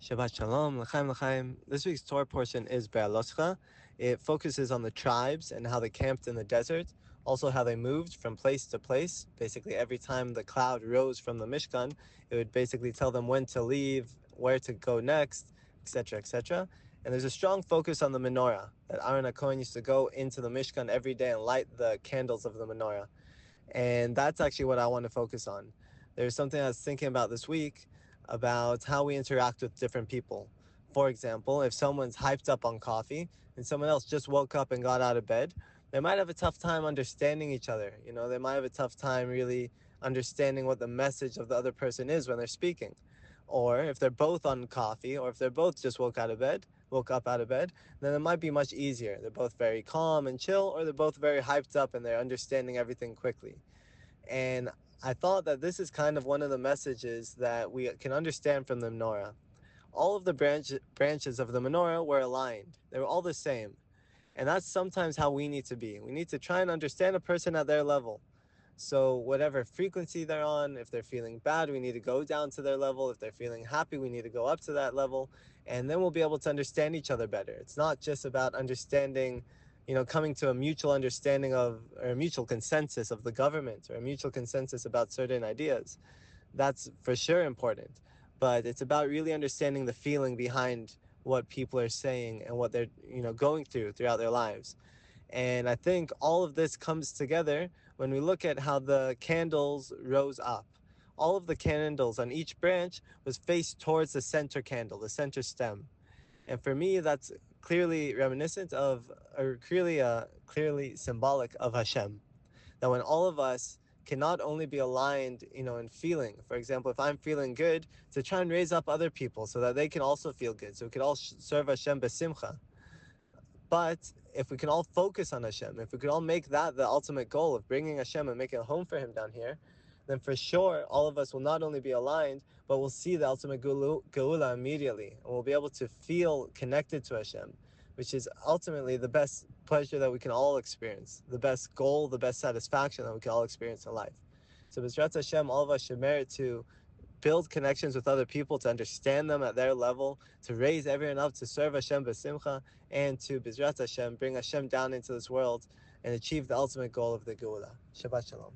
Shabbat Shalom, L'chaim L'chaim. This week's Torah portion is Beha'alotcha. It focuses on the tribes and how they camped in the desert, also how they moved from place to place. Basically, every time the cloud rose from the Mishkan, it would basically tell them when to leave, where to go next, etc., etc. And there's a strong focus on the menorah, that Aaron HaKohen used to go into the Mishkan every day and light the candles of the menorah. And that's actually what I want to focus on. There's something I was thinking about this week about how we interact with different people. For example, if someone's hyped up on coffee and someone else just woke up and got out of bed, they might have a tough time understanding each other. They might have a tough time really understanding what the message of the other person is when they're speaking. Or if they're both on coffee, or if they're both just woke up out of bed, then it might be much easier. They're both very calm and chill, or they're both very hyped up and they're understanding everything quickly. And I thought that this is kind of one of the messages that we can understand from the menorah. All of the branches of the menorah were aligned. They were all the same. And that's sometimes how we need to be. We need to try and understand a person at their level. So whatever frequency they're on, if they're feeling bad, we need to go down to their level. If they're feeling happy, we need to go up to that level. And then we'll be able to understand each other better. It's not just about understanding, coming to a mutual understanding of, or a mutual consensus of the government, or a mutual consensus about certain ideas. That's for sure important. But it's about really understanding the feeling behind what people are saying and what they're, going throughout their lives. And I think all of this comes together when we look at how the candles rose up. All of the candles on each branch was faced towards the center candle, the center stem. And for me, that's clearly reminiscent of, or clearly symbolic of Hashem. That when all of us can not only be aligned, in feeling. For example, if I'm feeling good, to try and raise up other people so that they can also feel good. So we can all serve Hashem besimcha. But if we can all focus on Hashem, if we could all make that the ultimate goal of bringing Hashem and making a home for Him down here, then for sure all of us will not only be aligned, but we'll see the ultimate geula immediately, and we'll be able to feel connected to Hashem, which is ultimately the best pleasure that we can all experience, the best goal, the best satisfaction that we can all experience in life. So B'ezrat Hashem, all of us should merit to build connections with other people, to understand them at their level, to raise everyone up, to serve Hashem b'simcha, and to B'ezrat Hashem bring Hashem down into this world and achieve the ultimate goal of the Geula. Shabbat Shalom.